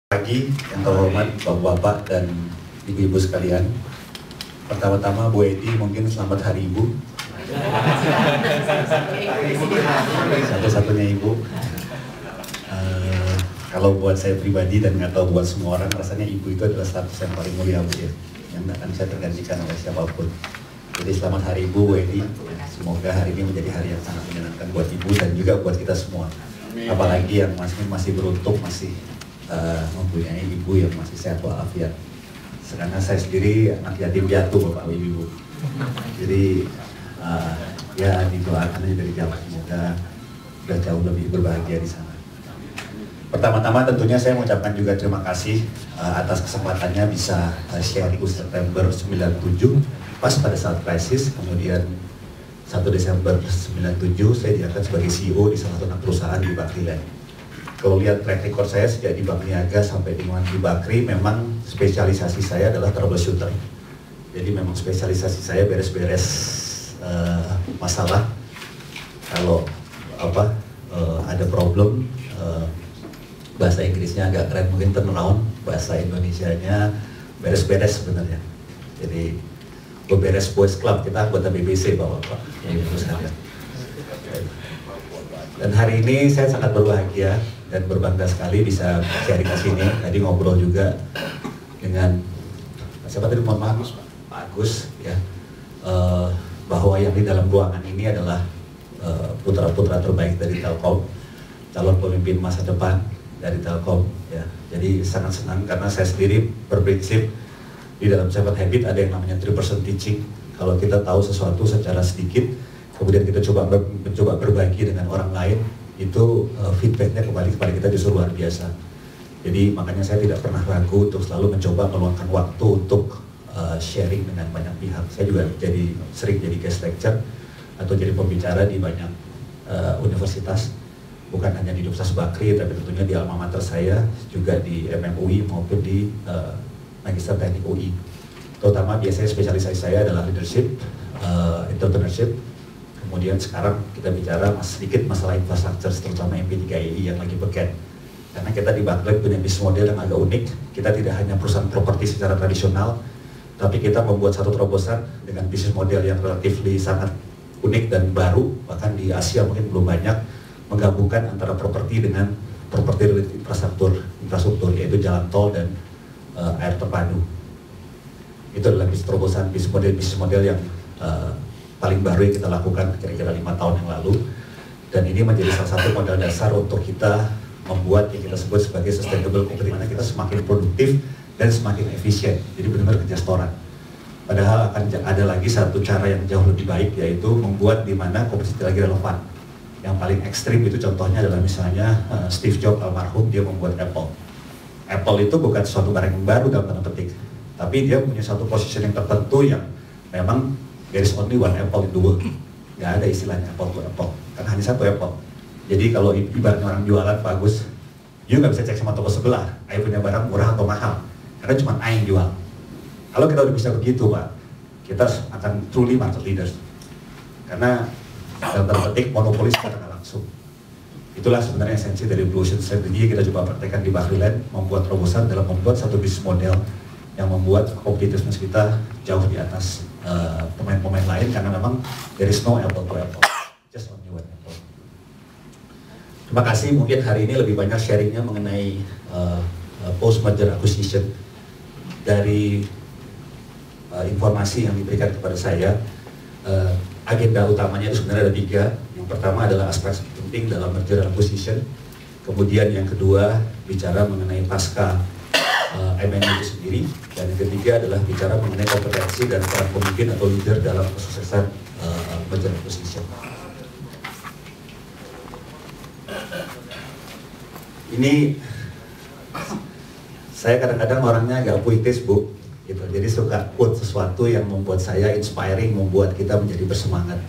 Pagi yang terhormat Bapak-Bapak dan Ibu-Ibu sekalian. Pertama-tama Bu Edi mungkin selamat Hari Ibu. Satu-satunya Ibu. Kalau buat saya pribadi dan nggak tahu buat semua orang, rasanya Ibu itu adalah status yang paling mulia Bu ya, yang nggak akan bisa tergantikan oleh siapapun. Jadi selamat Hari Ibu Bu Edi. Semoga hari ini menjadi hari yang sangat menyenangkan buat Ibu dan juga buat kita semua. Apalagi yang masih beruntung masih mempunyai ibu yang masih sehat walafiat. Sedangkan saya sendiri anak yatim piatu Bapak Ibu. Jadi ya didoakan aja dari jauh, semoga sudah jauh lebih berbahagia di sana. Pertama-tama tentunya saya mengucapkan juga terima kasih atas kesempatannya bisa sharing September 97 pas pada saat krisis. Kemudian 1 Desember 97 saya diangkat sebagai CEO di salah satu perusahaan di Bakriland. Kalau lihat track record saya sejak di Bank Niaga sampai di Bakri, memang spesialisasi saya adalah troubleshooter. Jadi memang spesialisasi saya beres-beres masalah. Kalau ada problem, bahasa Inggrisnya agak keren mungkin turnaround, bahasa Indonesianya beres-beres sebenarnya. Jadi beberes boys club, kita anggota BBC Bapak-Bapak. Dan hari ini saya sangat berbahagia dan berbangga sekali bisa sharing ke sini. Tadi ngobrol juga dengan siapa tadi, mohon maaf, Pak Agus ya, bahwa yang di dalam ruangan ini adalah putra-putra terbaik dari Telkom, calon pemimpin masa depan dari Telkom ya. Jadi sangat senang karena saya sendiri berprinsip di dalam 7 Habit ada yang namanya 3% teaching. Kalau kita tahu sesuatu secara sedikit, kemudian kita mencoba berbagi dengan orang lain, itu feedbacknya kembali kepada kita justru luar biasa. Jadi makanya saya tidak pernah ragu untuk selalu mencoba meluangkan waktu untuk sharing dengan banyak pihak. Saya juga sering jadi guest lecture atau jadi pembicara di banyak universitas, bukan hanya di Universitas Bakri, tapi tentunya di alma mater saya, juga di MMUI maupun di Magister Teknik UI. Terutama biasanya spesialisasi saya adalah leadership, entrepreneurship. Kemudian sekarang kita bicara sedikit masalah infrastruktur, terutama MP3I yang lagi beken. Karena kita di Bakri punya bisnis model yang agak unik. Kita tidak hanya perusahaan properti secara tradisional, tapi kita membuat satu terobosan dengan bisnis model yang relatif sangat unik dan baru, bahkan di Asia mungkin belum banyak, menggabungkan antara properti dengan properti infrastruktur, yaitu jalan tol dan air terpadu. Itu adalah terobosan bisnis model yang paling baru yang kita lakukan kira-kira 5 tahun yang lalu, dan ini menjadi salah satu modal dasar untuk kita membuat yang kita sebut sebagai sustainable company, dimana kita semakin produktif dan semakin efisien, jadi benar-benar kerja setoran. Padahal akan ada lagi satu cara yang jauh lebih baik, yaitu membuat dimana kompetisi lagi relevan. Yang paling ekstrim itu contohnya adalah misalnya Steve Jobs almarhum, dia membuat Apple. Apple itu bukan suatu barang yang baru dalam tanda petik, tapi dia punya satu positioning tertentu yang memang there is only one apple in the world. Nggak ada istilahnya apple to apple, karena hanya satu apple. Jadi kalau ibaratnya orang jualan bagus, you nggak bisa cek sama toko sebelah, I punya barang murah atau mahal, karena cuma I yang jual. Kalau kita udah bisa begitu Pak, kita akan truly market leaders. Karena dalam tanda petik monopoli secara langsung. Itulah sebenarnya esensi dari Blue Ocean Strategy. Kita coba praktekkan di Bakriland, membuat terobosan dalam membuat satu bisnis model yang membuat competitiveness kita jauh di atas pemain-pemain lain, karena memang there is no apple to apple, just only one apple. Terima kasih. Mungkin hari ini lebih banyak sharingnya mengenai post merger acquisition. Dari informasi yang diberikan kepada saya, agenda utamanya itu sebenarnya ada 3. Yang pertama adalah aspek penting dalam merger acquisition. Kemudian yang kedua bicara mengenai pasca M&A itu sendiri, dan yang ketiga adalah bicara mengenai kompetensi dan peran pemimpin atau leader dalam kesuksesan merger acquisition. Ini saya kadang-kadang orangnya agak puitis Bu, gitu. Jadi suka quote sesuatu yang membuat saya inspiring, membuat kita menjadi bersemangat.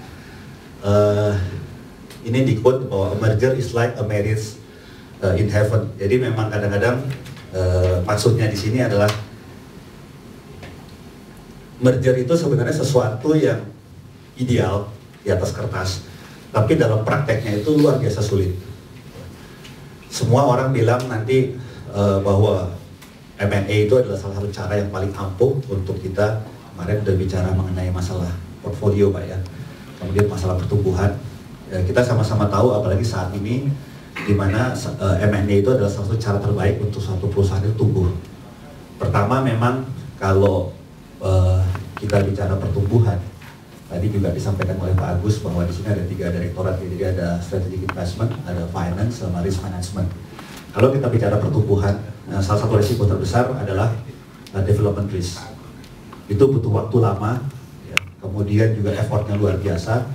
Ini di quote bahwa a merger is like a marriage in heaven. Jadi memang kadang-kadang maksudnya di sini adalah merger itu sebenarnya sesuatu yang ideal di atas kertas, tapi dalam prakteknya itu luar biasa sulit. Semua orang bilang nanti bahwa M&A itu adalah salah satu cara yang paling ampuh untuk kita kemarin udah bicara mengenai masalah portfolio Pak ya, kemudian masalah pertumbuhan. Kita sama-sama tahu apalagi saat ini di mana M&A itu adalah salah satu cara terbaik untuk suatu perusahaan itu tumbuh. Pertama memang kalau kita bicara pertumbuhan, tadi juga disampaikan oleh Pak Agus bahwa di sini ada 3 direktorat, jadi ada strategic investment, ada finance, sama risk management. Kalau kita bicara pertumbuhan, salah satu risiko terbesar adalah development risk. Itu butuh waktu lama, ya. Kemudian juga effortnya luar biasa,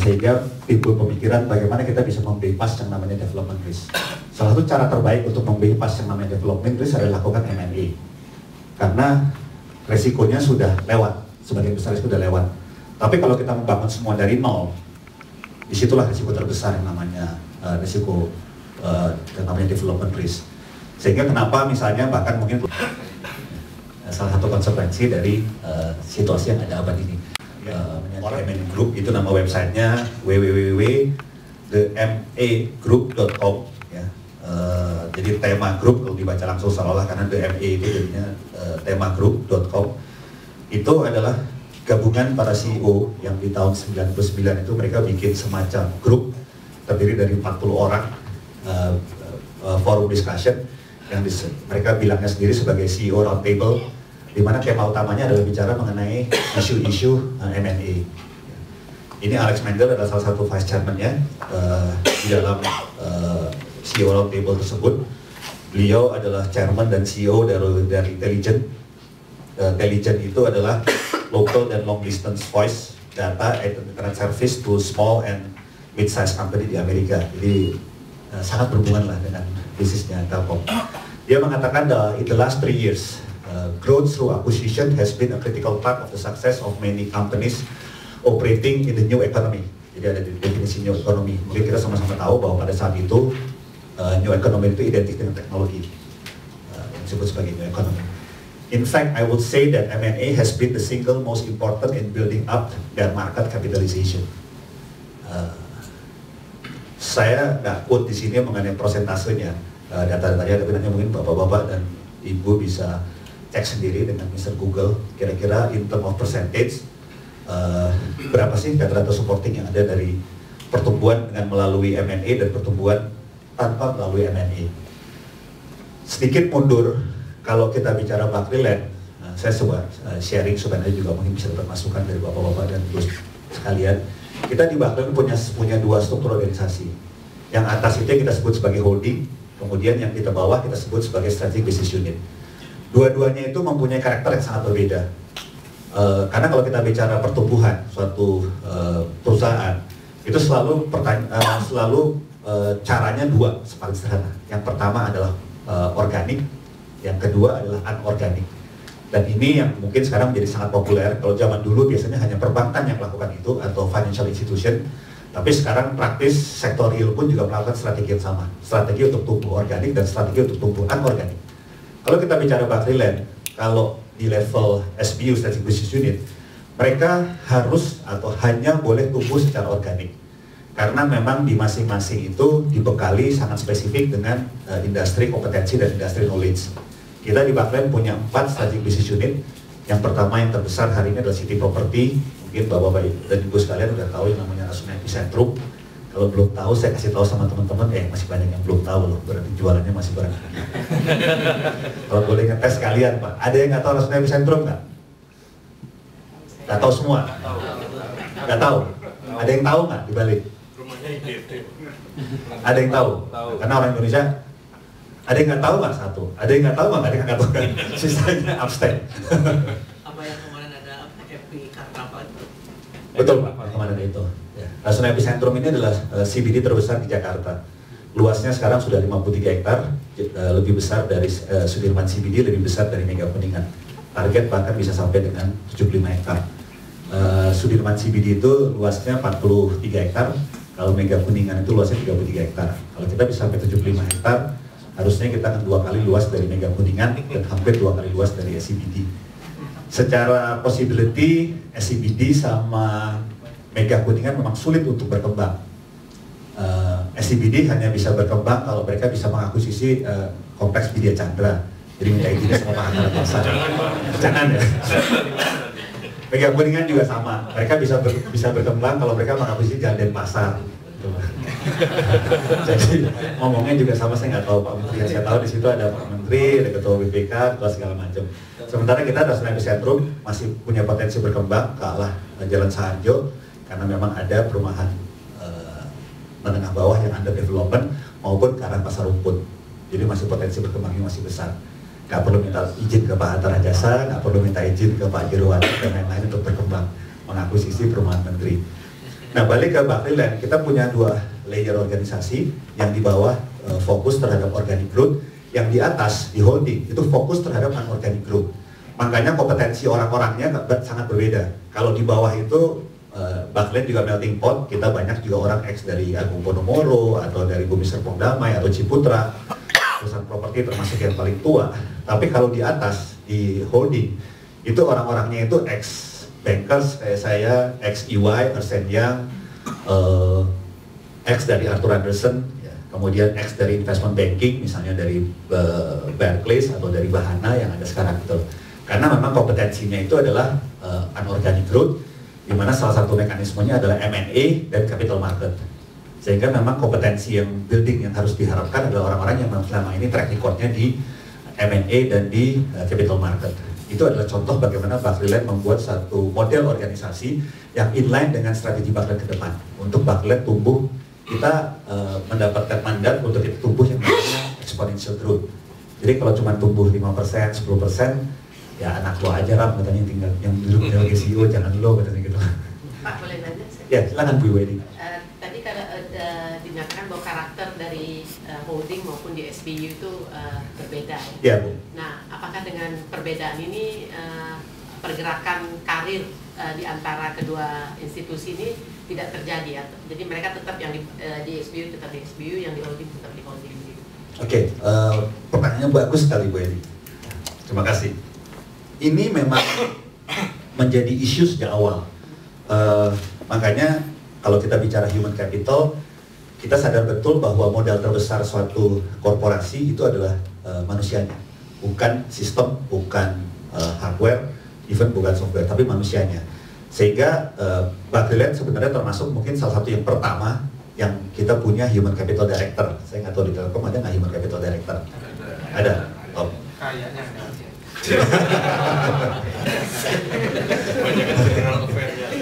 sehingga timbul pemikiran bagaimana kita bisa membypass yang namanya development risk. Salah satu cara terbaik untuk membypass yang namanya development risk adalah lakukan M&A, karena resikonya sudah lewat, sebagian besar sudah lewat. Tapi kalau kita membangun semua dari nol, disitulah risiko terbesar yang namanya risiko yang namanya development risk. Sehingga kenapa misalnya bahkan mungkin salah satu konsekuensi dari situasi yang ada abad ini. M&A Group itu nama websitenya www.themagroup.com ya. Jadi tema group kalau dibaca langsung seolah karena The MA itu jadinya themagroup.com. Itu adalah gabungan para CEO yang di tahun 99 itu mereka bikin semacam grup terdiri dari 40 orang forum discussion yang mereka bilangnya sendiri sebagai CEO Roundtable, di mana tema utamanya adalah bicara mengenai isu-isu M&A. Ini Alex Mendel adalah salah satu vice chairman-nya di dalam CEO Roundtable tersebut. Beliau adalah chairman dan CEO dari Intelligent. Intelligent itu adalah local dan long distance voice data and internet service to small and mid-sized company di Amerika. Jadi sangat berhubungan lah dengan bisnisnya Telkom. Dia mengatakan in the last 3 years, growth through acquisition has been a critical part of the success of many companies operating in the new economy. Jadi ada definisi new economy. Mungkin kita sama-sama tahu bahwa pada saat itu new economy itu identik dengan teknologi, yang disebut sebagai new economy. In fact, I would say that M&A has been the single most important in building up their market capitalization. Saya nggak quote di sini mengenai prosentasenya, data-datanya, tapi nanti mungkin bapak-bapak dan ibu bisa cek sendiri dengan Mr. Google. Kira-kira in term of percentage, berapa sih data-data supporting yang ada dari pertumbuhan dengan melalui M&A dan pertumbuhan tanpa melalui M&A. Sedikit mundur, kalau kita bicara Bakriland, saya coba sharing supaya juga mungkin bisa dapat masukan dari bapak-bapak dan ibu sekalian. Kita di Bakriland punya 2 struktur organisasi. Yang atas itu yang kita sebut sebagai holding, kemudian yang kita bawah kita sebut sebagai strategic business unit. Dua-duanya itu mempunyai karakter yang sangat berbeda. Karena kalau kita bicara pertumbuhan suatu perusahaan, itu selalu caranya 2, paling sederhana. Yang pertama adalah organik, yang kedua adalah anorganik. Dan ini yang mungkin sekarang menjadi sangat populer. Kalau zaman dulu biasanya hanya perbankan yang melakukan itu atau financial institution. Tapi sekarang praktis sektor real pun juga melakukan strategi yang sama. Strategi untuk tumbuh organik dan strategi untuk tumbuh anorganik. Kalau kita bicara Bakriland, kalau di level SBU, Strategic Business Unit, mereka harus atau hanya boleh tumbuh secara organik. Karena memang di masing-masing itu dibekali sangat spesifik dengan industri kompetensi dan industri knowledge. Kita di Bakriland punya 4 strategic business unit. Yang pertama yang terbesar hari ini adalah City Property. Mungkin bapak-bapak dan ibu sekalian udah tahu yang namanya Rasuna Epicentrum. Kalau belum tahu saya kasih tahu sama teman-teman, masih banyak yang belum tahu loh, berarti jualannya masih barang. Kalau boleh ngetes sekalian Pak, ada yang nggak tahu Rasuna Epicentrum nggak? Nggak tahu semua? Nggak tahu? Ada yang tahu nggak di balik? Ada yang tahu? Karena orang Indonesia. Ada yang nggak tahu nggak satu? Ada yang nggak tahu nggak? Ada yang nggak tahu kan? Sisanya abstain. Apa yang kemarin ada FP Karnaval itu? Betul Pak, kemarin itu. Ya. Rasuna Epicentrum ini adalah CBD terbesar di Jakarta. Luasnya sekarang sudah 53 hektar, lebih besar dari Sudirman CBD, lebih besar dari Mega Kuningan. Target bahkan bisa sampai dengan 75 hektar. Sudirman CBD itu luasnya 43 hektar, kalau Mega Kuningan itu luasnya 33 hektar. Kalau kita bisa sampai 75 hektar, harusnya kita akan 2 kali luas dari Mega Kuningan dan hampir 2 kali luas dari SCBD. Secara possibility, SCBD sama Mega Kuningan memang sulit untuk berkembang. SCBD hanya bisa berkembang kalau mereka bisa mengakuisisi kompleks Widya Chandra. Jadi minta izinnya sama Pak Anggaran Pasar. Jangan ya. Mega Kuningan juga sama. Mereka bisa berkembang kalau mereka mengakuisisi Jalan Denpasar. Jadi ngomongnya juga sama, saya nggak tahu Pak Menteri. Yang saya tahu di situ ada Pak Menteri, ada Ketua BPK, ketua segala macam. Sementara kita National Epicentrum masih punya potensi berkembang ke arah Jalan Saharjo karena memang ada perumahan menengah bawah yang under development maupun ke arah Pasar Rumput. Jadi masih potensi berkembangnya masih besar. Nggak perlu minta izin ke Pak Hatta Rajasa, nggak perlu minta izin ke Pak Jirowati dan lain-lain untuk berkembang mengakuisisi perumahan menteri. Nah, balik ke Bakriland, kita punya 2 layer organisasi yang di bawah fokus terhadap organic growth, yang di atas di holding itu fokus terhadap anorganic growth. Makanya kompetensi orang-orangnya sangat berbeda. Kalau di bawah itu Bakriland juga melting pot, kita banyak juga orang ex dari Agung Podomoro atau dari Bumi Serpong Damai atau Ciputra, perusahaan properti termasuk yang paling tua. Tapi kalau di atas di holding itu orang-orangnya itu ex bankers kayak saya, ex EY, Ernst & Young, ex dari Arthur Andersen, ya, kemudian ex dari investment banking, misalnya dari Barclays atau dari Bahana yang ada sekarang gitu. Karena memang kompetensinya itu adalah unorganic growth, di mana salah satu mekanismenya adalah M&A dan capital market. Sehingga memang kompetensi yang building yang harus diharapkan adalah orang-orang yang selama ini track recordnya di M&A dan di capital market. Itu adalah contoh bagaimana Bakriland membuat satu model organisasi yang inline dengan strategi Bakriland ke depan. Untuk Bakriland tumbuh, kita mendapatkan mandat untuk kita tumbuh yang namanya exponential growth. Jadi kalau cuma tumbuh 5%, 10%, ya anak lo aja Ram, katanya tinggal yang duduk sebagai CEO, jangan lo, katanya gitu. Pak, boleh nanya? Ya, silakan Bu Wedi. Tadi kalau dinyatakan bahwa karakter dari holding maupun di SBU itu berbeda. Ya, Bu. Nah, apakah dengan perbedaan ini pergerakan karir di antara kedua institusi ini tidak terjadi? Jadi mereka tetap yang di SBU tetap di SBU, yang di holding tetap di holding. Oke, pertanyaannya bagus sekali Bu Edi. Terima kasih. Ini memang menjadi isu sejak awal. Makanya kalau kita bicara human capital, kita sadar betul bahwa modal terbesar suatu korporasi itu adalah manusianya, bukan sistem, bukan hardware, even bukan software, tapi manusianya. Sehingga Bakriland sebenarnya termasuk mungkin salah satu yang pertama yang kita punya human capital director. Saya nggak tahu di Telkom ada nggak human capital director? Ada. Oh. Kayaknya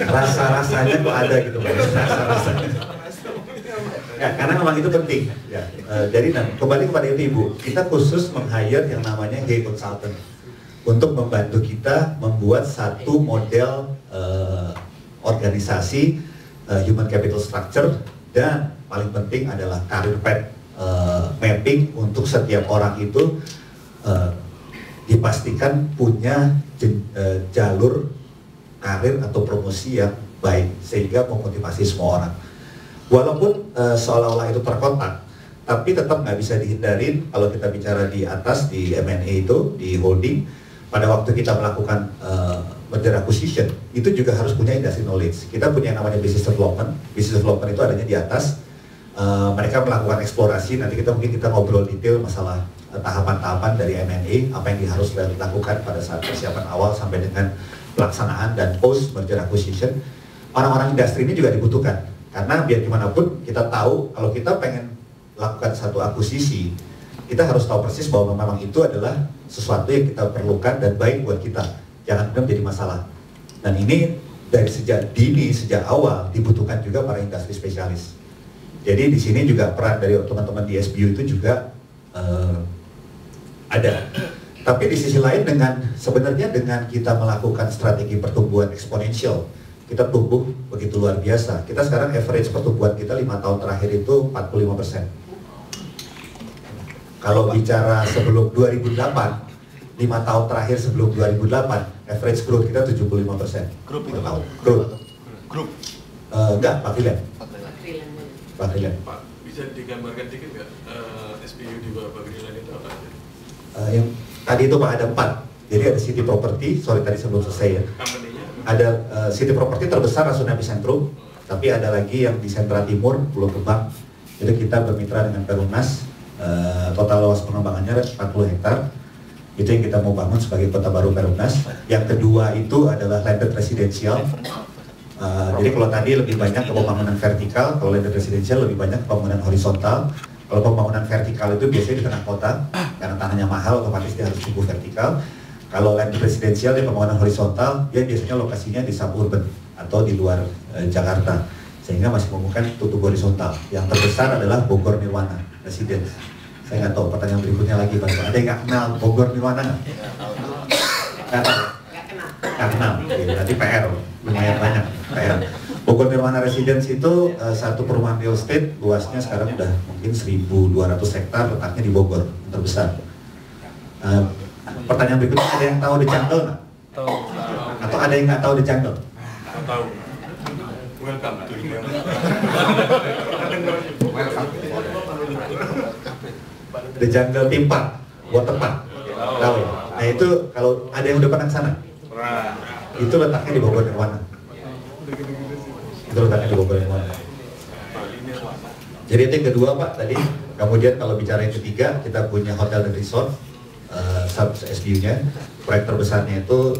Rasa-rasanya kok ada gitu, rasa-rasanya. Ya, karena memang itu penting. Ya, jadi kembali kepada itu Ibu, kita khusus meng-hire yang namanya Hey Consultant untuk membantu kita membuat satu model organisasi human capital structure, dan paling penting adalah career path mapping untuk setiap orang itu dipastikan punya jalur karir atau promosi yang baik sehingga memotivasi semua orang. Walaupun seolah-olah itu terkotak, tapi tetap nggak bisa dihindarin kalau kita bicara di atas di M&A itu di holding. Pada waktu kita melakukan merger acquisition itu juga harus punya industry knowledge. Kita punya yang namanya business development. Business development itu adanya di atas. Mereka melakukan eksplorasi. Nanti kita ngobrol detail masalah tahapan-tahapan dari M&A, apa yang harus dilakukan pada saat persiapan awal sampai dengan pelaksanaan dan post merger acquisition. Orang-orang industri ini juga dibutuhkan karena biar gimana pun kita tahu kalau kita pengen lakukan satu akuisisi, kita harus tahu persis bahwa memang itu adalah sesuatu yang kita perlukan dan baik buat kita, jangan kemudian menjadi masalah. Dan ini dari sejak dini, sejak awal dibutuhkan juga para industri spesialis. Jadi di sini juga peran dari teman-teman di SBU itu juga ada. Tapi di sisi lain sebenarnya dengan kita melakukan strategi pertumbuhan eksponensial, kita tumbuh begitu luar biasa. Kita sekarang average pertumbuhan kita 5 tahun terakhir itu 45%. Kalau bicara sebelum 2008, 5 tahun terakhir sebelum 2008, average growth kita 75%. Grup itu tahun. Growth. Grup. Enggak, Bakriland. Bakriland. Pak, bisa digambarkan dikit nggak SBU di bawah Bakriland itu apa aja? Yang tadi itu Pak ada 4. Jadi ada City Property, tadi sebelum selesai ya. Company-nya? Ada City Property terbesar National Epicentrum, tapi ada lagi yang di Sentra Timur, Pulau Gebang, Itu kita bermitra dengan Perumnas, total luas pengembangannya 40 hektar. Itu yang kita mau bangun sebagai kota baru Perumnas. Yang kedua itu adalah landed residential. Jadi kalau tadi lebih banyak ke pembangunan vertikal, kalau landed residential lebih banyak pembangunan horizontal. Kalau pembangunan vertikal itu biasanya di tengah kota, karena tanahnya mahal, otomatis dia harus tumbuh vertikal. Kalau landed residential dia pembangunan horizontal, dia biasanya lokasinya di suburban atau di luar Jakarta, sehingga masih memungkinkan tutup horizontal. Yang terbesar adalah Bogor Nirwana Residence. Saya nggak tahu, pertanyaan berikutnya lagi, Pak. Ada yang nggak kenal Bogor Nirwana nggak? Nggak tahu? Nggak kenal. Oke, berarti PR, lumayan banyak PR. Bogor Nirwana Residence itu satu perumahan real estate, luasnya sekarang udah mungkin 1.200 hektar, letaknya di Bogor, yang terbesar. Pertanyaan berikutnya, ada yang tahu The Jungle nggak? Tahu. Atau ada yang nggak tahu The Jungle? Tahu. Welcome to The Jungle Theme Park, water park. Tahu ya? Nah itu kalau ada yang udah pernah ke sana, itu letaknya di Bogor Nirwana. Itu letaknya di Bogor Nirwana. Jadi itu yang kedua Pak tadi. Kemudian kalau bicara yang ketiga, kita punya hotel dan resort, sub SBU-nya. Proyek terbesarnya itu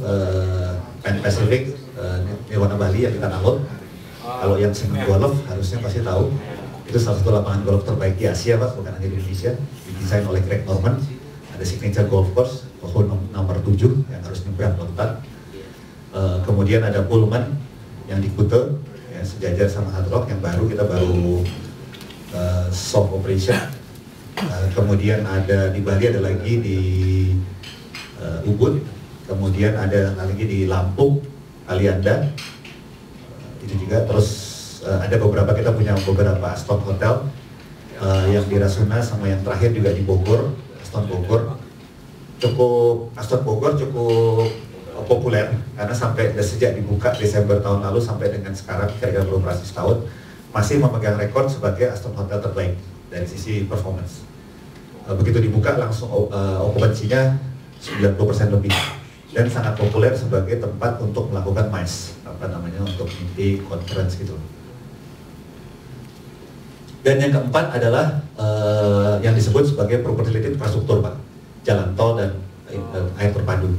Pan Pacific Nirwana Bali yang di Tanah Lot. Kalau yang senang golf harusnya pasti tahu. Itu salah satu lapangan golf terbaik di Asia Pak, bukan hanya di Indonesia. Didesain oleh Greg Norman. Ada signature golf course, hole nomor 7 yang harus nyebrang lautan. Kemudian ada Pullman yang di Kuta, ya, sejajar sama Hard Rock yang baru, kita baru soft operation. Kemudian ada di Bali, ada lagi di Ubud, kemudian ada lagi di Lampung, Alianda, itu juga. Terus ada beberapa, kita punya beberapa Aston Hotel yang di Rasuna, sama yang terakhir juga di Bogor, Aston Bogor. Aston Bogor cukup populer karena sampai sejak dibuka Desember tahun lalu sampai dengan sekarang kira-kira beroperasi setahun, masih memegang rekor sebagai Aston Hotel terbaik dari sisi performance. Begitu dibuka langsung okupansinya 90% lebih, dan sangat populer sebagai tempat untuk melakukan MICE, untuk meeting, conference gitu. Dan yang keempat adalah yang disebut sebagai property related infrastruktur Pak, jalan tol dan air terpadu.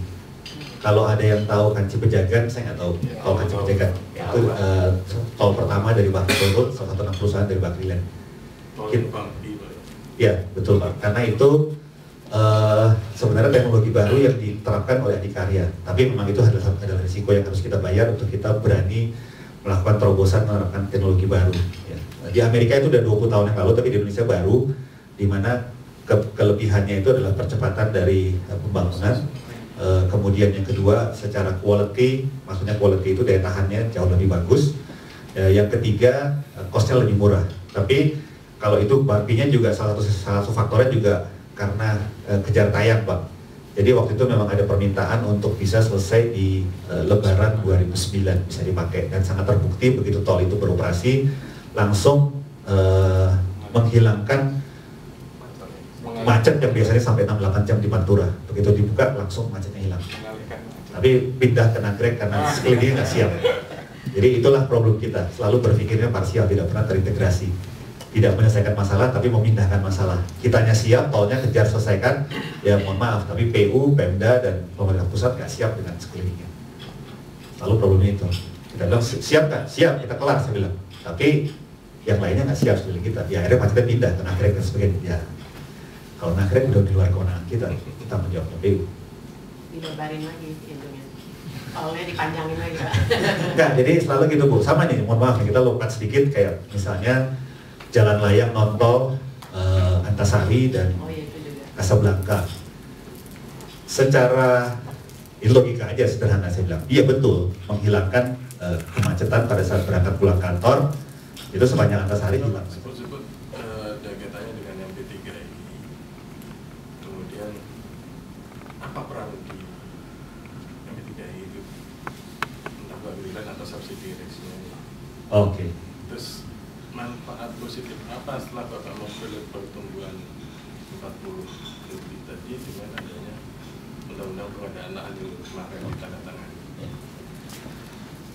Kalau ada yang tahu Kanci Pejagan, saya nggak tahu. Kalau Kanci Pejagan itu tol pertama dari Bakri Road, salah satu perusahaan dari Bakriland. Ya betul Pak, karena itu sebenarnya teknologi baru yang diterapkan oleh Adikarya. Tapi memang itu adalah risiko yang harus kita bayar untuk kita berani melakukan terobosan menerapkan teknologi baru. Ya. Di Amerika itu udah 20 tahun yang lalu, tapi di Indonesia baru, di mana kelebihannya itu adalah percepatan dari pembangunan. Kemudian yang kedua secara quality, maksudnya quality itu daya tahannya jauh lebih bagus. Yang ketiga costnya lebih murah. Tapi kalau itu baginya juga salah satu faktornya juga karena kejar tayang Pak. Jadi waktu itu memang ada permintaan untuk bisa selesai di Lebaran 2009 bisa dipakai, dan sangat terbukti begitu tol itu beroperasi langsung menghilangkan macet yang biasanya sampai 6-8 jam di Pantura. Begitu dibuka langsung macetnya hilang. Tapi pindah ke Nagrek karena sekelilingnya nggak siap. Jadi itulah problem kita, selalu berpikirnya parsial, tidak pernah terintegrasi. Tidak menyelesaikan masalah tapi memindahkan masalah. Kitanya siap, tolnya kejar selesaikan, ya mohon maaf, tapi PU, Pemda dan pemerintah pusat nggak siap dengan sekelilingnya. Lalu problemnya itu. Kita bilang siap kan? Siap, kita kelar, saya bilang. Tapi yang lainnya nggak siap sekeliling kita. Ya akhirnya macetnya pindah ke Nagrek dan sebagainya. Ya. Kalau Nagrek udah di luar kewenangan kita menjawabnya PU. Dilebarin lagi intinya. Tolnya dipanjangin lagi Pak. Enggak, jadi selalu gitu Bu. Sama nih, mohon maaf kita lompat sedikit kayak misalnya jalan layang non tol Antasari dan Casablanca. Secara ini logika aja sederhana saya bilang. Iya betul, menghilangkan kemacetan pada saat berangkat pulang kantor itu sepanjang Antasari juga. Sebut-sebut kaitannya dengan yang P3 ini. Kemudian apa peran di yang P3 itu? Entah Bagilan atau subsidi reksinya. Oke. Terus manfaat positif apa setelah Bapak memperoleh pertumbuhan 40 lebih tadi dengan adanya undang-undang pengadaan lahan yang kemarin ditandatangani?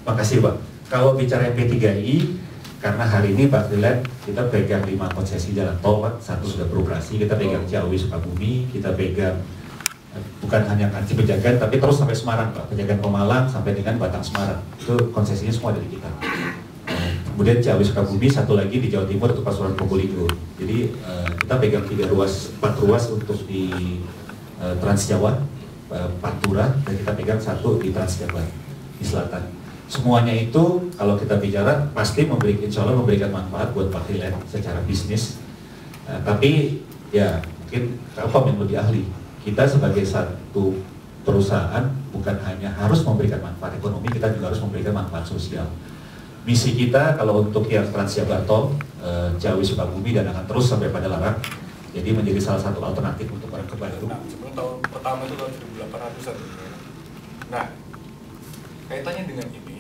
Makasih Pak. Kalau bicara P3I, karena hari ini Pak Freeland kita pegang 5 konsesi jalan tol Pak, 1 sudah beroperasi, kita pegang Ciawi Sukabumi, kita pegang bukan hanya Kanci Pejagan tapi terus sampai Semarang Pak, Pejagan Pemalang sampai dengan Batang Semarang, itu konsesinya semua dari kita. Kemudian Ciawi Sukabumi, 1 lagi di Jawa Timur itu Pasuruan Probolinggo. Jadi kita pegang 4 ruas untuk di Trans Jawa, Pantura, dan kita pegang 1 di Trans Jawa di selatan. Semuanya itu kalau kita bicara pasti insya Allah memberikan manfaat buat Pak Freeland secara bisnis. Tapi ya mungkin Telkom yang lebih ahli. Kita sebagai satu perusahaan bukan hanya harus memberikan manfaat ekonomi, kita juga harus memberikan manfaat sosial. Misi kita kalau untuk yang Trans Jawa Tol, Ciawi Sukabumi dan akan terus sampai pada Larang, jadi menjadi salah satu alternatif untuk orang ke Bandung. Nah, sebelum tahun pertama itu tahun 1800-an. Nah, kaitannya dengan ini,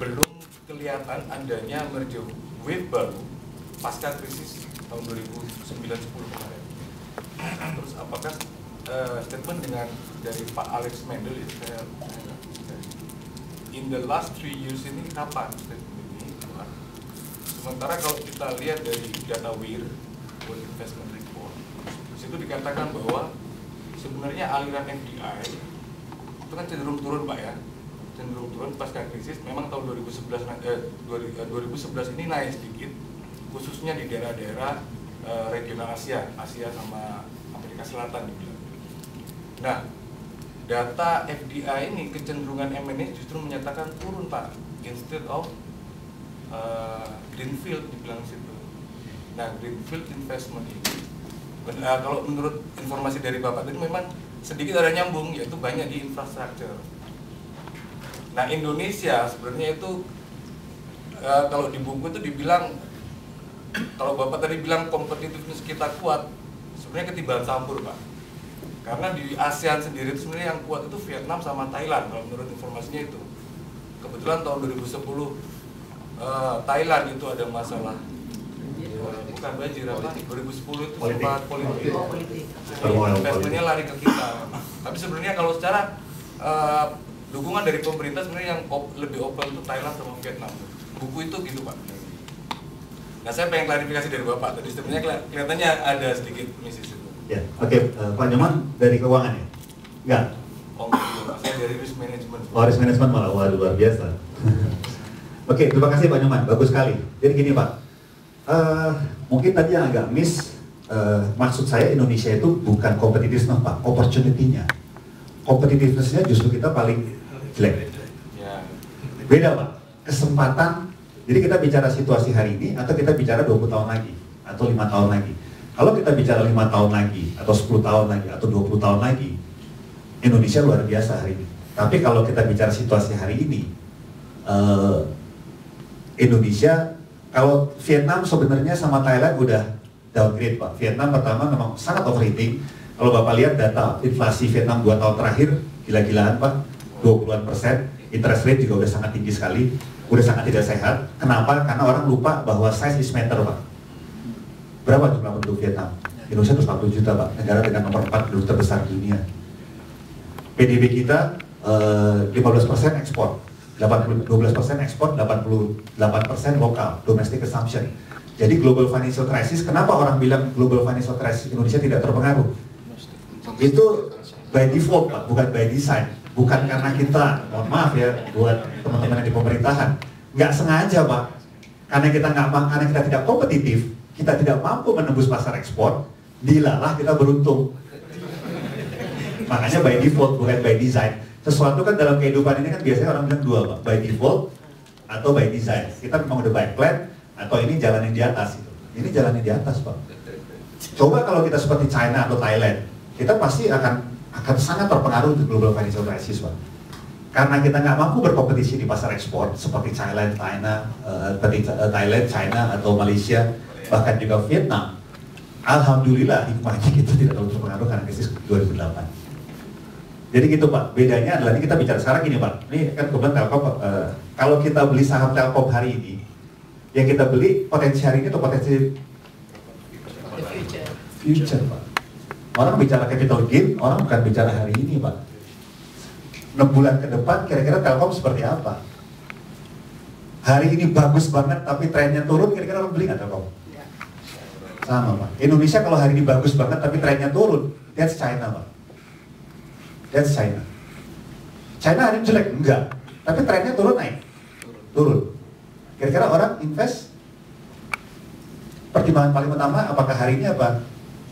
belum kelihatan adanya merger wave baru pasca krisis tahun 2009-10 kemarin. Terus apakah statement dengan dari Pak Alex Mendel ya, in the last 3 years ini kapan statement ini keluar? Sementara kalau kita lihat dari data WIR, World Investment Report, situ dikatakan bahwa sebenarnya aliran FDI itu kan cenderung turun Pak ya, cenderung turun pasca krisis. Memang tahun 2011 ini naik sedikit, khususnya di daerah-daerah regional Asia sama Amerika Selatan dibilang. Nah, data FDI ini kecenderungan M&A justru menyatakan turun Pak, instead of greenfield dibilang situ. Nah, greenfield investment ini, kalau menurut informasi dari Bapak tadi memang sedikit ada nyambung, yaitu banyak di infrastruktur. Nah, Indonesia sebenarnya itu kalau di buku itu dibilang, kalau Bapak tadi bilang kompetitiveness kita kuat, sebenarnya ketiban campur Pak. Karena di ASEAN sendiri itu sebenarnya yang kuat itu Vietnam sama Thailand kalau menurut informasinya itu. Kebetulan tahun 2010 Thailand itu ada masalah bukan banjir apa, 2010 itu sempat politik. Investmentnya lari ke kita. Tapi sebenarnya kalau secara dukungan dari pemerintah sebenarnya yang lebih open itu Thailand sama Vietnam. Buku itu gitu Pak. Nah, saya pengen klarifikasi dari Bapak tadi, sebenarnya kelihatannya ada sedikit misis itu. Ya, oke. Pak Nyoman dari keuangan ya? Enggak? Oh, saya dari risk management. Oh, risk management malah, wah luar biasa. Oke, terima kasih Pak Nyoman, bagus sekali. Jadi gini Pak, mungkin tadi yang agak miss, maksud saya Indonesia itu bukan competitiveness Pak, opportunity-nya. Competitiveness-nya justru kita paling jelek. Ya. Beda Pak, kesempatan. Jadi kita bicara situasi hari ini atau kita bicara 20 tahun lagi atau 5 tahun lagi. Kalau kita bicara 5 tahun lagi atau 10 tahun lagi atau 20 tahun lagi, Indonesia luar biasa hari ini. Tapi kalau kita bicara situasi hari ini, Indonesia, kalau Vietnam sebenarnya sama Thailand udah downgrade Pak. Vietnam pertama memang sangat overheating. Kalau Bapak lihat data inflasi Vietnam 2 tahun terakhir, gila-gilaan Pak, 20%, interest rate juga udah sangat tinggi sekali. Udah sangat tidak sehat. Kenapa? Karena orang lupa bahwa size is matter Pak. Berapa jumlah penduduk Vietnam? Indonesia 140 juta Pak, negara dengan nomor 4 penduduk terbesar di dunia. PDB kita 15% ekspor, 12% ekspor, 88% lokal, domestic consumption. Jadi global financial crisis, kenapa orang bilang global financial crisis Indonesia tidak terpengaruh? Itu by default Pak, bukan by design. Bukan karena kita, mohon maaf ya buat teman-teman yang di pemerintahan, nggak sengaja Pak, karena kita tidak kompetitif, kita tidak mampu menembus pasar ekspor, dilalah kita beruntung. Makanya by default bukan by design. Sesuatu kan dalam kehidupan ini kan biasanya orang bilang dua Pak, by default atau by design. Kita memang udah by plan atau ini jalan yang di atas itu. Ini jalan yang di atas Pak. Coba kalau kita seperti China atau Thailand, kita pasti akan sangat terpengaruh untuk global financial crisis Pak. Karena kita nggak mampu berkompetisi di pasar ekspor seperti Thailand, China atau Malaysia, bahkan juga Vietnam. Alhamdulillah hikmahnya kita tidak terlalu terpengaruh karena krisis 2008. Jadi gitu Pak, bedanya adalah ini kita bicara sekarang gini Pak. Ini kan kebetulan Telkom, kalau kita beli saham Telkom hari ini, yang kita beli potensi hari ini atau potensi future Pak. Orang bicara capital gain, orang bukan bicara hari ini Pak. 6 bulan ke depan kira-kira Telkom seperti apa? hari ini bagus banget tapi trennya turun, kira-kira orang beli nggak Telkom? Sama Pak. Indonesia kalau hari ini bagus banget tapi trennya turun, that's China Pak. That's China. China hari ini jelek? Enggak. Tapi trennya turun naik? Turun. Kira-kira orang invest, pertimbangan paling utama apakah hari ini apa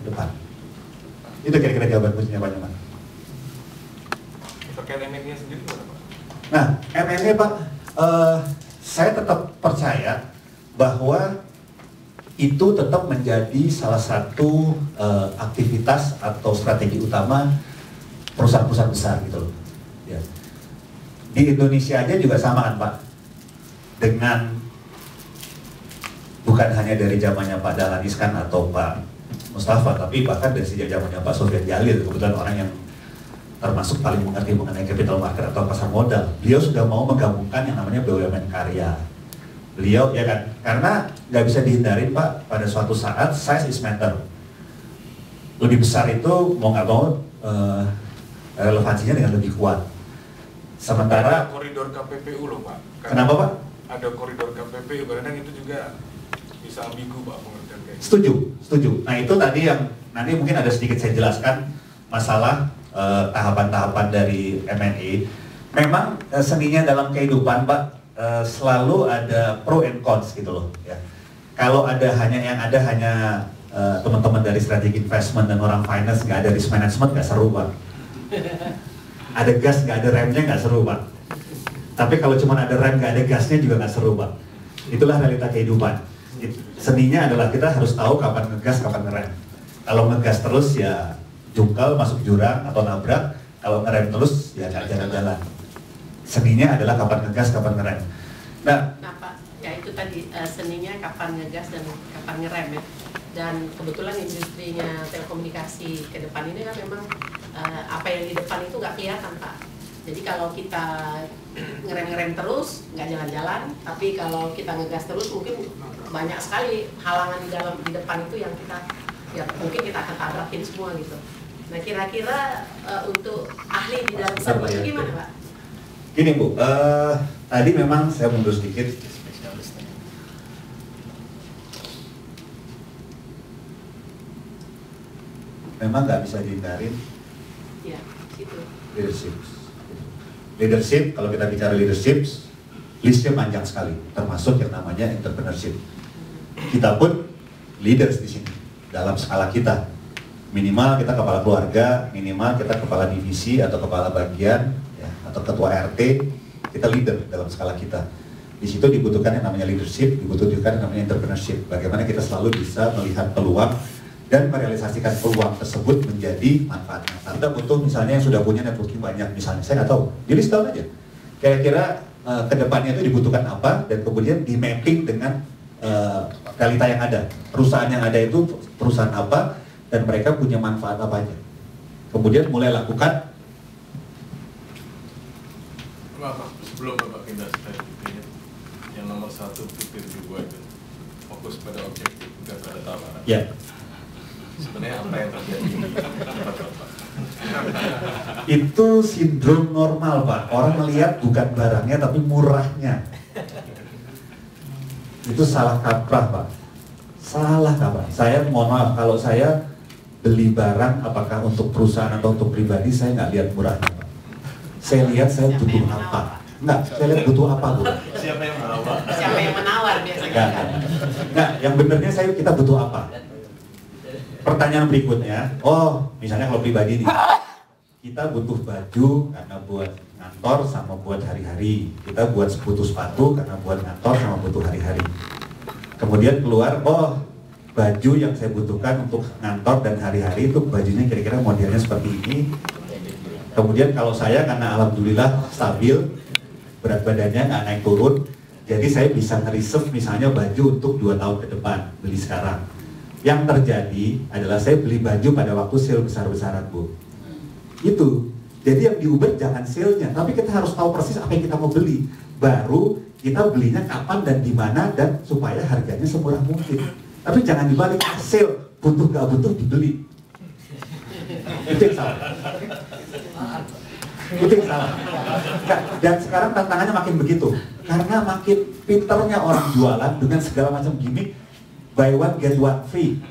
depan? Itu kira-kira jawaban kuncinya Pak Nyoman. Terkait M&A sendiri gimana Pak? Nah, M&A Pak, saya tetap percaya bahwa itu tetap menjadi salah satu aktivitas atau strategi utama perusahaan-perusahaan besar gitu loh. Ya. Di Indonesia aja juga sama kan Pak, dengan bukan hanya dari zamannya Pak Dahlan Iskan atau Pak Mustafa, tapi bahkan dari sejak zamannya Pak Sofyan Jalil, kebetulan orang yang termasuk paling mengerti mengenai capital market atau pasar modal. Beliau sudah mau menggabungkan yang namanya BUMN karya. Beliau ya kan, karena nggak bisa dihindarin Pak, pada suatu saat size is matter. Lebih besar itu mau nggak mau relevansinya dengan lebih kuat. Sementara koridor KPPU loh Pak. Kenapa Pak? Ada koridor KPPU, karena itu juga bisa ambigu Pak pengertian kayak gitu. Setuju. Nah itu tadi yang nanti mungkin ada sedikit saya jelaskan masalah tahapan-tahapan dari M&A. Memang seninya dalam kehidupan Pak selalu ada pro and cons gitu loh. Ya. Kalau ada hanya teman-teman dari strategic investment dan orang finance, nggak ada risk management, nggak seru Pak. Ada gas nggak ada remnya nggak seru Pak. Tapi kalau cuma ada rem nggak ada gasnya juga nggak seru Pak. Itulah realita kehidupan. Seninya adalah kita harus tahu kapan ngegas, kapan ngerem. Kalau ngegas terus ya jungkel, masuk jurang atau nabrak. Kalau ngerem terus ya nggak jalan-jalan. Seninya adalah kapan ngegas, kapan ngerem. Nah Pak, ya itu tadi seninya kapan ngegas dan kapan ngerem ya. Dan kebetulan industrinya telekomunikasi ke depan ini kan memang apa yang di depan itu nggak kelihatan Pak. Jadi kalau kita ngerem terus nggak jalan-jalan, tapi kalau kita ngegas terus mungkin banyak sekali halangan di depan itu yang kita ya mungkin kita akan tabrakin semua gitu. Nah kira-kira untuk ahli di dalam sektor itu gimana Pak? gini Bu, tadi memang saya mundur sedikit. Memang nggak bisa dihindarin Ya, gitu. Leadership, kalau kita bicara leadership, listnya panjang sekali, termasuk yang namanya entrepreneurship. Kita pun leaders di sini dalam skala kita. Minimal kita kepala keluarga, minimal kita kepala divisi atau kepala bagian, ya, atau ketua RT, kita leader dalam skala kita. Di situ dibutuhkan yang namanya leadership, dibutuhkan yang namanya entrepreneurship. Bagaimana kita selalu bisa melihat peluang dan merealisasikan peluang tersebut menjadi manfaat nyata. Kita butuh misalnya yang sudah punya networking banyak, misalnya saya nggak tahu, di list down aja. Kira-kira kedepannya itu dibutuhkan apa, dan kemudian di mapping dengan realita yang ada. Perusahaan yang ada itu perusahaan apa, dan mereka punya manfaat apa aja. Kemudian mulai lakukan. Bapak, sebelum Bapak pindah strategi, yang nomor satu pikir dua itu fokus pada objektif, bukan pada tawaran. Ya. Sebenarnya apa yang terjadi? Itu sindrom normal Pak. Orang melihat bukan barangnya tapi murahnya. Itu salah kaprah Pak. Salah kaprah. Saya mohon maaf kalau saya beli barang apakah untuk perusahaan atau untuk pribadi, saya nggak lihat murahnya Pak. Saya lihat saya butuh apa. Enggak, saya lihat butuh apa Bu. Siapa yang menawar? Siapa yang menawar biasanya kan? Nah, yang benernya kita butuh apa? Pertanyaan berikutnya, misalnya kalau pribadi nih, kita butuh baju karena buat ngantor sama buat hari-hari. Kita buat butuh sepatu karena buat ngantor sama butuh hari-hari. Kemudian keluar, baju yang saya butuhkan untuk ngantor dan hari-hari itu bajunya kira-kira modelnya seperti ini. Kemudian kalau saya karena alhamdulillah stabil, berat badannya nggak naik turun, jadi saya bisa nge-reserve misalnya baju untuk 2 tahun ke depan, beli sekarang. Yang terjadi adalah saya beli baju pada waktu sale besar-besaran Bu. Itu. Jadi yang diubah jangan sale-nya, tapi kita harus tahu persis apa yang kita mau beli. Baru kita belinya kapan dan di mana, dan supaya harganya semurah mungkin. Tapi jangan dibalik, sale, butuh gak butuh dibeli. Itu yang salah. Itu yang salah. Dan sekarang tantangannya makin begitu. Karena makin pinternya orang jualan dengan segala macam gimmick, buy one get one free.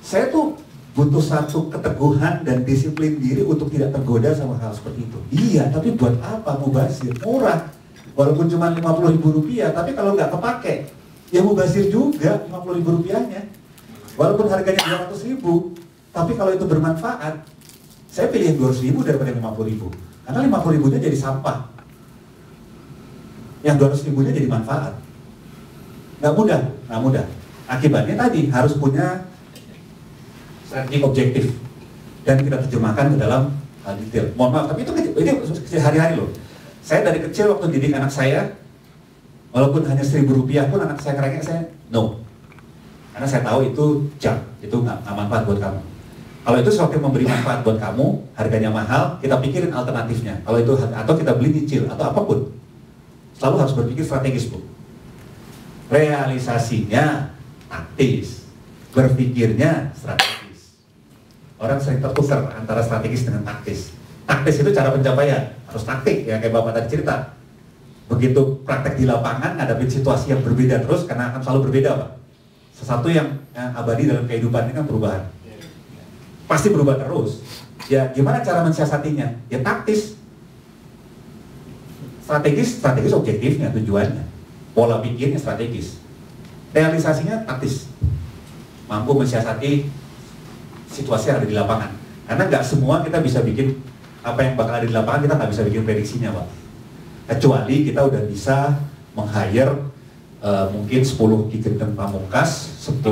Saya tuh butuh satu keteguhan dan disiplin diri untuk tidak tergoda sama hal seperti itu. Iya, tapi buat apa mubazir? Murah, walaupun cuma 50.000 rupiah, tapi kalau nggak kepake, ya mubazir juga 50.000 rupiahnya. Walaupun harganya 200.000, tapi kalau itu bermanfaat, saya pilih yang 200.000 daripada 50.000. Karena 50.000-nya jadi sampah. Yang 200.000-nya jadi manfaat. Nggak mudah. Akibatnya tadi harus punya strategi objektif dan kita terjemahkan ke dalam detail. Mohon maaf, tapi ini sehari-hari loh. Saya dari kecil waktu didik anak saya, walaupun hanya 1.000 rupiah pun anak saya ngerengek, saya no. Karena saya tahu itu jam, itu nggak manfaat buat kamu. Kalau itu sesuatu yang memberi manfaat buat kamu, harganya mahal, kita pikirin alternatifnya. Kalau itu atau kita beli nyicil atau apapun. Selalu harus berpikir strategis, Bu. Realisasinya taktis, berpikirnya strategis. Orang sering tertukar antara strategis dengan taktis. Taktis itu cara pencapaian, harus taktik ya kayak Bapak tadi cerita. Begitu praktek di lapangan, ngadapin situasi yang berbeda terus karena akan selalu berbeda, Pak. Sesuatu yang abadi dalam kehidupan ini kan perubahan. Pasti berubah terus. Ya gimana cara mensiasatinya? Ya taktis. Strategis objektifnya, tujuannya. Pola pikirnya strategis. Realisasinya taktis. Mampu mensiasati situasi yang ada di lapangan. Karena nggak semua kita bisa bikin apa yang bakal ada di lapangan, kita nggak bisa bikin prediksinya, Pak. Kecuali kita udah bisa meng-hire mungkin 10 Ki Gendeng Pamungkas, 10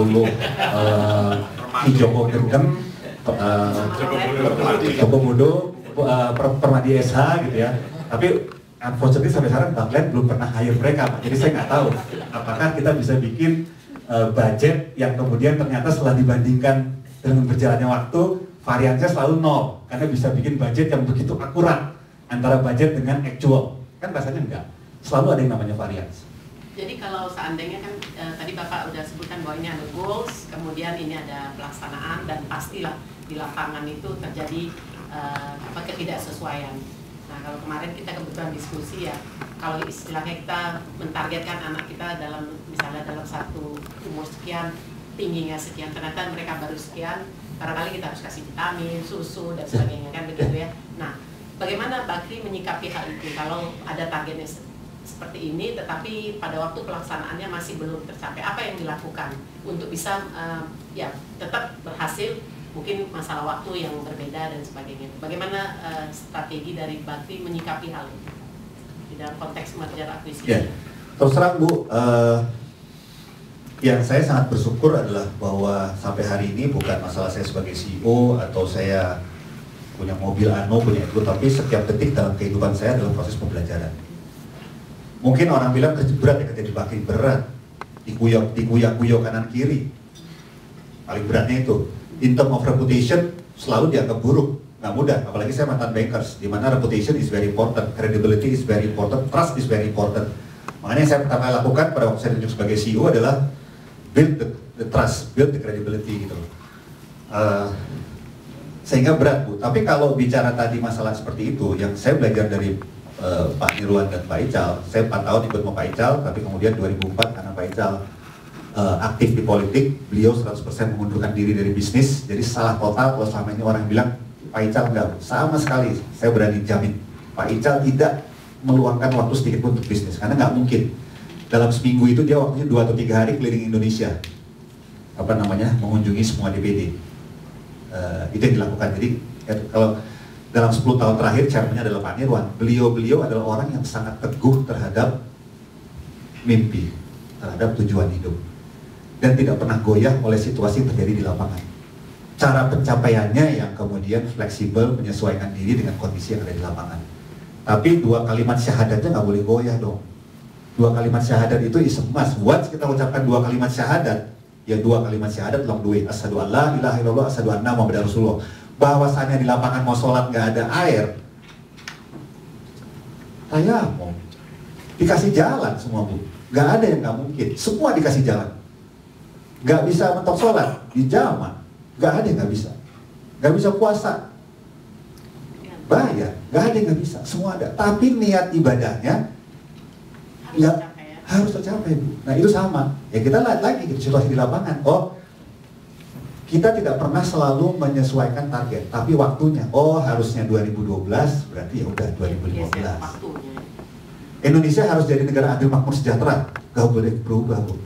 Ki Joko Gendeng, Joko Mudo, Permadi SH gitu ya. Tapi unfortunately sampai sekarang Bang Glenn belum pernah hire mereka, Pak. Jadi saya nggak tahu apakah kita bisa bikin budget yang kemudian ternyata setelah dibandingkan dengan berjalannya waktu variannya selalu nol, karena bisa bikin budget yang begitu akurat antara budget dengan actual. Kan rasanya enggak. Selalu ada yang namanya varians. Jadi kalau seandainya kan tadi Bapak udah sebutkan bahwa ini ada goals, kemudian ini ada pelaksanaan, dan pastilah di lapangan itu terjadi ketidaksesuaian. Nah, kalau kemarin kita kebetulan diskusi ya, kalau istilahnya kita mentargetkan anak kita dalam misalnya dalam satu umur sekian, tingginya sekian, ternyata mereka baru sekian, barangkali kita harus kasih vitamin, susu dan sebagainya kan begitu ya. Nah, bagaimana Bakri menyikapi hal itu kalau ada targetnya seperti ini, tetapi pada waktu pelaksanaannya masih belum tercapai? Apa yang dilakukan untuk bisa ya tetap berhasil? Mungkin masalah waktu yang berbeda dan sebagainya. Bagaimana strategi dari Bakri menyikapi hal itu di dalam konteks merger akuisisi? Ya, terus terang Bu, yang saya sangat bersyukur adalah bahwa sampai hari ini bukan masalah saya sebagai CEO atau saya punya mobil punya itu, tapi setiap detik dalam kehidupan saya adalah proses pembelajaran. Mungkin orang bilang kerja berat ya, kerja di Bakri berat, dikuyok kanan kiri, paling beratnya itu. In term of reputation selalu dianggap buruk, nggak mudah. Apalagi saya mantan bankers, di mana reputation is very important, credibility is very important, trust is very important. Makanya yang saya pertama lakukan pada waktu saya ditunjuk sebagai CEO adalah build the trust, build the credibility gitu. Sehingga berat Bu. Tapi kalau bicara tadi masalah seperti itu, yang saya belajar dari Pak Nirwan dan Pak Ical, saya 4 tahun ikut sama Pak Ical, tapi kemudian 2004 karena Pak Ical aktif di politik, beliau 100% mengundurkan diri dari bisnis. Jadi salah total kalau selama ini orang bilang Pak Ical enggak, sama sekali saya berani jamin Pak Ical tidak meluangkan waktu sedikit pun untuk bisnis, karena nggak mungkin dalam seminggu itu dia waktunya 2 atau 3 hari keliling Indonesia mengunjungi semua DPD. Itu yang dilakukan. Jadi kalau dalam 10 tahun terakhir chairman-nya adalah Pak Nirwan, beliau adalah orang yang sangat teguh terhadap mimpi, terhadap tujuan hidup, dan tidak pernah goyah oleh situasi yang terjadi di lapangan. Cara pencapaiannya yang kemudian fleksibel, menyesuaikan diri dengan kondisi yang ada di lapangan. Tapi 2 kalimat syahadatnya nggak boleh goyah dong. 2 kalimat syahadat itu is a must. Once kita ucapkan 2 kalimat syahadat, ya 2 kalimat syahadat long duit. Asyhadu an la ilaha illallah, asyhadu anna muhammadar rasulullah. Bahwasannya di lapangan mau sholat nggak ada air, mau dikasih jalan semua Bu. Nggak ada yang nggak mungkin. Semua dikasih jalan. Nggak bisa mentok sholat di jamaah, nggak ada yang nggak bisa. Nggak bisa puasa, bayar, nggak ada yang nggak bisa. Semua ada. Tapi niat ibadahnya nggak harus tercapai, Bu. Nah itu sama, ya kita lihat lagi gitu, situasi di lapangan. Oh, kita tidak pernah selalu menyesuaikan target, tapi waktunya, oh harusnya 2012, berarti ya udah 2015. Indonesia harus jadi negara adil makmur sejahtera, gak boleh berubah, Bu.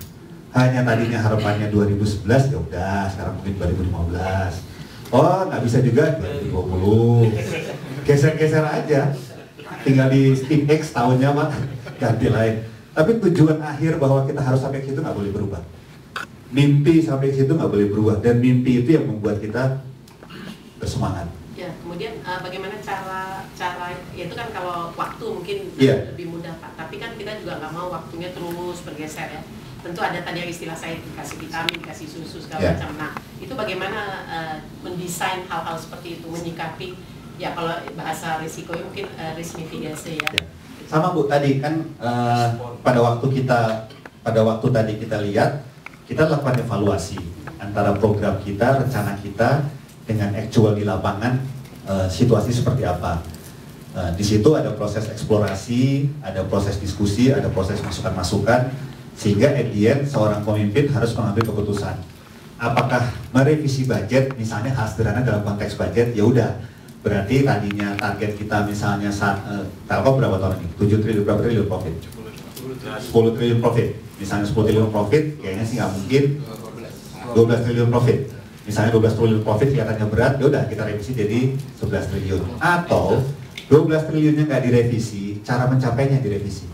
Hanya tadinya harapannya 2011, ya udah sekarang mungkin 2015. Oh nggak bisa juga 2020, geser-geser aja, tinggal di Steam X tahunnya mah ganti lain. Tapi tujuan akhir bahwa kita harus sampai ke situ nggak boleh berubah. Mimpi sampai ke situ nggak boleh berubah, dan mimpi itu yang membuat kita bersemangat. Ya, kemudian bagaimana cara ya itu kan kalau waktu mungkin lebih mudah Pak, tapi kan kita juga nggak mau waktunya terus bergeser ya. Tentu ada tadi yang istilah saya dikasih vitamin, dikasih susu segala macam. Nah, itu bagaimana mendesain hal-hal seperti itu, menyikapi ya kalau bahasa risiko mungkin risk mitigasi ya. Sama Bu, tadi kan pada waktu tadi kita lihat, kita lakukan evaluasi antara program kita, rencana kita dengan actual di lapangan, situasi seperti apa. Di situ ada proses eksplorasi, ada proses diskusi, ada proses masukan-masukan, sehingga at the end seorang pemimpin harus mengambil keputusan. Apakah merevisi budget, misalnya hal sederhana dalam konteks budget, ya udah. Berarti tadinya target kita misalnya Telkom berapa tahun ini? 7 triliun, berapa triliun profit? 10 triliun profit. Misalnya 10 triliun profit, kayaknya sih nggak mungkin 12 triliun profit. Misalnya 12 triliun profit kelihatannya berat, ya udah kita revisi jadi 11 triliun. Atau 12 triliunnya nggak direvisi, cara mencapainya direvisi.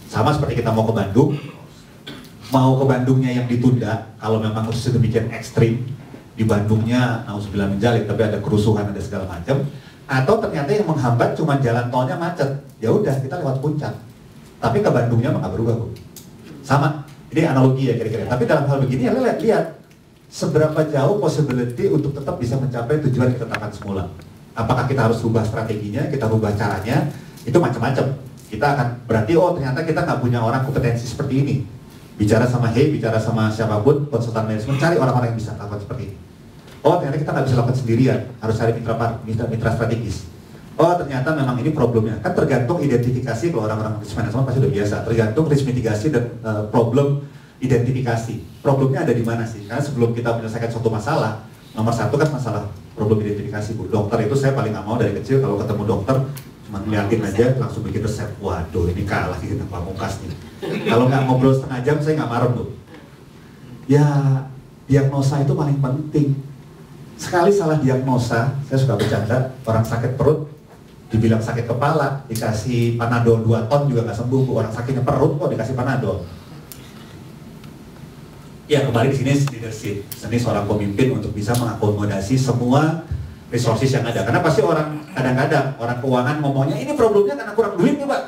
Sama seperti kita mau ke Bandungnya yang ditunda, kalau memang khusus demikian ekstrim, di Bandungnya, nauzubillah min dzalik, tapi ada kerusuhan, ada segala macam, atau ternyata yang menghambat cuma jalan tolnya macet, ya udah kita lewat puncak, tapi ke Bandungnya nggak berubah, Bu. Sama, ini analogi ya kira-kira. Tapi dalam hal begini ya lihat seberapa jauh possibility untuk tetap bisa mencapai tujuan yang kita tetapkan semula. Apakah kita harus rubah strateginya, kita rubah caranya, itu macam-macam. Kita akan berarti ternyata kita nggak punya orang kompetensi seperti ini. Bicara sama bicara sama siapapun, konsultan manajemen, cari orang-orang yang bisa lakukan seperti ini. Ternyata kita nggak bisa lakukan sendirian, harus cari mitra strategis. Ternyata memang ini problemnya. Kan tergantung identifikasi, kalau orang-orang risk management pasti udah biasa. Tergantung risk mitigasi dan problem identifikasi. Problemnya ada di mana sih? Karena sebelum kita menyelesaikan suatu masalah, nomor satu kan masalah problem identifikasi, Bu. Dokter itu saya paling nggak mau dari kecil kalau ketemu dokter cuma ngeliatin aja langsung bikin resep. Waduh, ini kalah kita pamungkas nih. Kalau nggak ngobrol setengah jam saya nggak marah, Bu. Ya, diagnosa itu paling penting. Sekali salah diagnosa, saya suka bercanda, orang sakit perut dibilang sakit kepala, dikasih Panadol 2 ton juga nggak sembuh, Bu. Orang sakitnya perut kok dikasih Panadol. Ya, kembali di sini leadership, seni seorang pemimpin untuk bisa mengakomodasi semua resources yang ada. Karena pasti orang kadang-kadang orang keuangan ngomongnya ini problemnya karena kurang duit nih, Pak.